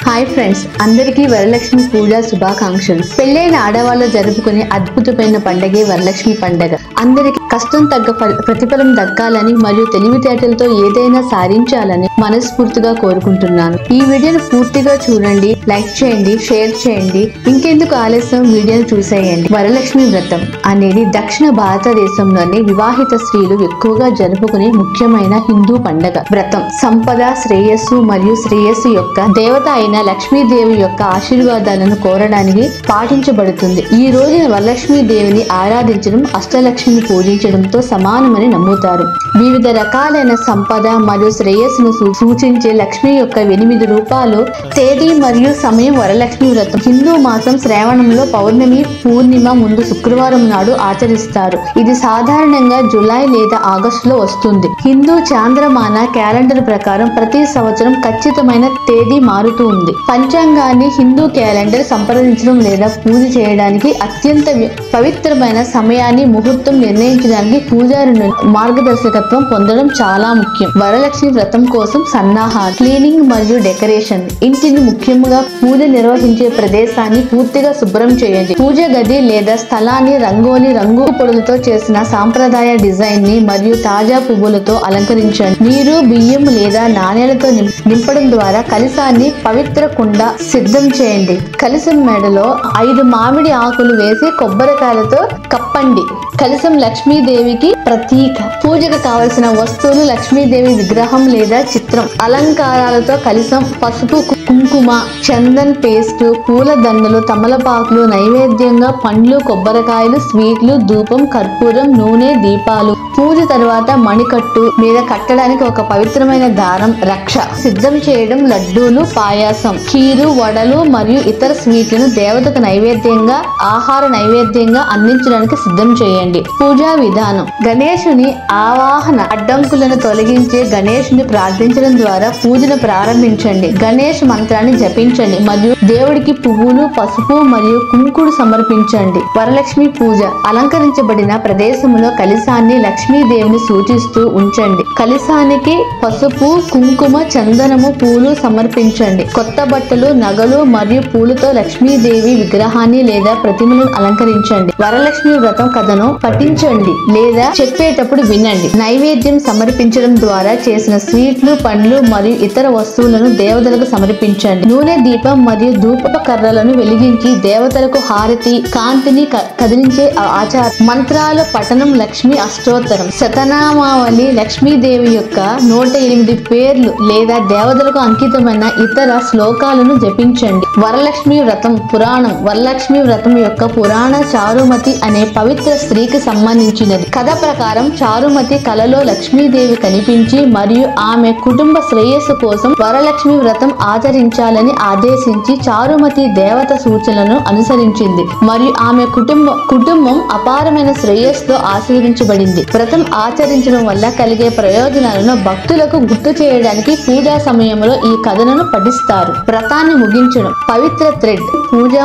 Hi friends, అందరికీ వరలక్ష్మి పూజ శుభాకాంక్షలు. పెళ్ళైన ఆడవాళ్ళు జరుపుకునే అద్భుతమైన పండగే వరలక్ష్మి పండగ. అందరికీ కష్టం తగ్గ ప్రతిఫలం దక్కాలని మరియు తెలివితేటలతో ఏదైనా సాధించాలని మనస్ఫూర్తిగా కోరుకుంటున్నాను. ఈ వీడియోను పూర్తిగా చూడండి, లైక్ చేయండి, షేర్ చేయండి. ఇంకెందుకు ఆలస్యం, వీడియోను చూసేయండి. వరలక్ష్మి వ్రతం అనేది దక్షిణ భారతదేశంలోని వివాహిత స్త్రీలు ఎక్కువగా జరుపుకునే ముఖ్యమైన హిందూ పండగ. వ్రతం సంపద, శ్రేయస్సు మరియు శ్రేయస్సు యొక్క దేవత అయిన లక్ష్మీదేవి యొక్క ఆశీర్వాదాలను కోరడానికి పాటించబడుతుంది. ఈ రోజున వరలక్ష్మీదేవిని ఆరాధించడం అష్టలక్ష్మిని పూజించడంతో సమానమని నమ్ముతారు. వివిధ రకాలైన సంపద మరియు శ్రేయస్సును సూచించే లక్ష్మి యొక్క 8 రూపాలు, తేదీ మరియు సమయం. వరలక్ష్మి వ్రతం హిందూ మాసం శ్రావణంలో పౌర్ణమి, పూర్ణిమ ముందు శుక్రవారం నాడు ఆచరిస్తారు. ఇది సాధారణంగా జూలై లేదా ఆగస్టులో వస్తుంది. హిందూ చాంద్రమాన క్యాలెండర్ ప్రకారం ప్రతి సంవత్సరం ఖచ్చితమైన తేదీ మారుతూ ఉంది. పంచాంగాన్ని హిందూ క్యాలెండర్ సంప్రదించడం లేదా పూజ చేయడానికి అత్యంత పవిత్రమైన సమయాన్ని, ముహూర్తం నిర్ణయించడానికి పూజారి మార్గదర్శకత్వం పొందడం చాలా ముఖ్యం. వరలక్ష్మి వ్రతం కోసం సన్నాహాలు, క్లీనింగ్ మరియు డెకరేషన్. ఇంటిని, ముఖ్యంగా పూజ నిర్వహించే ప్రదేశాన్ని పూర్తిగా శుభ్రం చేయండి. పూజ గది లేదా స్థలాన్ని రంగోలి రంగు పొడులతో చేసిన సాంప్రదాయ డిజైన్ ని మరియు తాజా పువ్వులతో అలంకరించండి. నీరు, బియ్యం లేదా నాణేలతో నింపడం ద్వారా కలశాన్ని పవిత్ర కుండ సిద్ధం చేయండి. కలశం మెడలో 5 మామిడి ఆకులు వేసి కొబ్బరికాయలతో కప్పండి. కలశం లక్ష్మీదేవికి ప్రతీక. పూజకు కావలసిన వస్తువులు: లక్ష్మీదేవి విగ్రహం లేదా చిత్రం, అలంకారాలతో కలశం, పసుపు, కుంకుమ, చందన్ పేస్ట్, పూల దండలు, తమలపాకులు, నైవేద్యంగా పండ్లు, కొబ్బరికాయలు, స్వీట్లు, ధూపం, కర్పూరం, నూనె, దీపాలు. పూజ తర్వాత మణికట్టు మీద కట్టడానికి ఒక పవిత్రమైన దారం, రక్ష సిద్ధం చేయడం. లడ్డూలు, పాయాసం, ఖీరు, వడలు మరియు ఇతర స్వీట్లను దేవతకు నైవేద్యంగా, ఆహార నైవేద్యంగా అందించడానికి సిద్ధం చేయండి. పూజా విధానం: గణేశుని ఆవాహన అడ్డంకులను తొలగించే గణేశుని ప్రార్థించడం ద్వారా పూజను ప్రారంభించండి. గణేష్ మంత్రాన్ని జపించండి మరియు దేవుడికి పువ్వులు, పసుపు మరియు కుంకుడు సమర్పించండి. వరలక్ష్మి పూజ: అలంకరించబడిన ప్రదేశంలో కలశాన్ని లక్ష్మీదేవిని సూచిస్తూ ఉంచండి. కలశానికి పసుపు, కుంకుమ, చందనము, పూలు సమర్పించండి. కొత్త బట్టలు, నగలు మరియు పూలతో లక్ష్మీదేవి విగ్రహాన్ని లేదా ప్రతిమను అలంకరించండి. వరలక్ష్మి వ్రతం కథను పఠించండి లేదా చెప్పేటప్పుడు వినండి. నైవేద్యం సమర్పించడం ద్వారా చేసిన స్వీట్లు, పండ్లు మరియు ఇతర వస్తువులను దేవతలకు సమర్పించండి. నూనె దీపం మరియు ధూప కర్రలను వెలిగించి దేవతలకు హారతి, కాంతిని కదిలించే ఆచారం. మంత్రాల పఠనం: లక్ష్మీ అష్టోత్తరం, శతనామావళి, లక్ష్మీదేవి యొక్క 108 పేర్లు లేదా దేవతలకు అంకితమైన ఇతర శ్లోకాలను జపించండి. వరలక్ష్మి వ్రతం పురాణం: వరలక్ష్మి వ్రతం యొక్క పురాణ చారుమతి అనే పవిత్ర స్త్రీకి సంబంధించినది. కథ ప్రకారం చారుమతి కలలో లక్ష్మీదేవి కనిపించి మరియు ఆమె కుటుంబ శ్రేయస్సు కోసం వరలక్ష్మి వ్రతం ఆచరించాలని ఆదేశించి చారుమతి దేవత సూచనలను అనుసరించింది మరియు ఆమె కుటుంబం అపారమైన శ్రేయస్సుతో ఆశీర్వదించబడింది. వ్రతం ఆచరించడం వల్ల కలిగే ప్రయోజనాలను భక్తులకు గుర్తు చేయడానికి పూజా సమయంలో ఈ కథలను పఠిస్తారు. వ్రతాన్ని ముగించడం: పవిత్ర థ్రెడ్. పూజా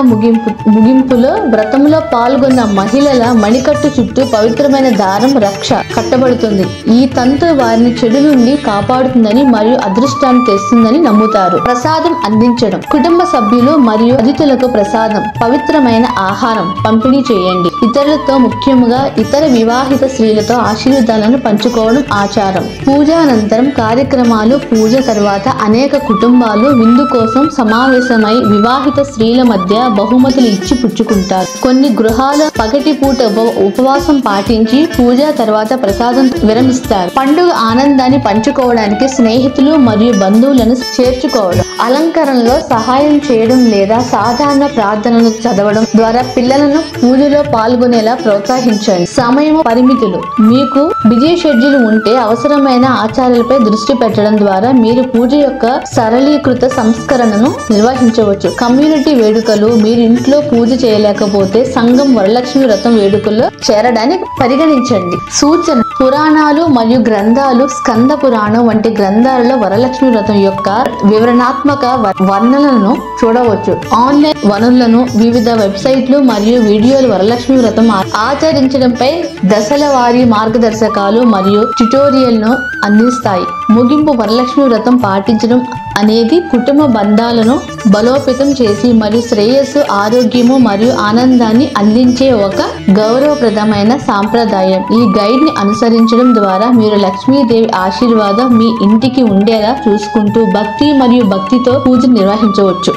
ముగింపులో వ్రతంలో పాల్గొన్న మహిళల మణికట్టు చుట్టూ పవిత్రమైన దారం, రక్ష కట్టబడుతుంది. ఈ తంతు వారిని చెడు నుండి కాపాడుతుందని మరియు అదృష్టాన్ని తెస్తుందని నమ్ముతారు. ప్రసాదం అందించడం: కుటుంబ సభ్యులు మరియు అతిథులకు ప్రసాదం, పవిత్రమైన ఆహారం పంపిణీ చేయండి. ఇతరులతో, ముఖ్యంగా ఇతర వివాహిత స్త్రీలతో ఆశీర్వాదాలను పంచుకోవడం ఆచారం. పూజానంతరం కార్యక్రమాలు: పూజ తర్వాత అనేక కుటుంబాలు విందు కోసం సమావేశమై వివాహిత స్త్రీల మధ్య బహుమతులు ఇచ్చి పుచ్చుకుంటారు. కొన్ని గృహాలు పగటిపూట ఉపవాసం పాటించి పూజ తర్వాత ప్రసాదం విరమిస్తారు. పండుగ ఆనందాన్ని పంచుకోవడానికి స్నేహితులు మరియు బంధువులను చేర్చుకోవడం. అలంకరణలో సహాయం చేయడం లేదా సాధారణ ప్రార్థనలు చదవడం ద్వారా పిల్లలను పూజలో పాల్గొనేలా ప్రోత్సహించండి. సమయం పరిమితులు: మీకు బిజీ షెడ్యూల్ ఉంటే అవసరమైన ఆచారాలపై దృష్టి పెట్టడం ద్వారా మీరు పూజ యొక్క సరళీకృత సంస్కరణను నిర్వహించవచ్చు. కమ్యూనిటీ వేడుకలు: మీరు ఇంట్లో పూజ చేయలేకపోతే సంఘం వరలక్ష్మి వ్రతం వేడుకల్లో చేరడానికి పరిగణించండి. సూచన: పురాణాలు మరియు గ్రంథాలు, స్కంద పురాణం వంటి గ్రంథాలలో వరలక్ష్మి వ్రతం యొక్క వివరణాత్మక వర్ణనలను చూడవచ్చు. ఆన్లైన్ వనరులను, వివిధ వెబ్సైట్లు మరియు వీడియోలు వరలక్ష్మి వ్రతం ఆచరించడంపై దశల వారీ మార్గదర్శకాలు మరియు ట్యుటోరియల్ ను అందిస్తాయి. ముగింపు: వరలక్ష్మి వ్రతం పాటించడం అనేది కుటుంబ బంధాలను బలోపేతం చేసి మరియు శ్రేయస్సు, ఆరోగ్యము మరియు ఆనందాన్ని అందించే ఒక గౌరవప్రదమైన సాంప్రదాయం. ఈ గైడ్ ని అనుసరించడం ద్వారా మీరు లక్ష్మీదేవి ఆశీర్వాదం మీ ఇంటికి ఉండేలా చూసుకుంటూ భక్తి మరియు భక్తితో పూజ నిర్వహించవచ్చు.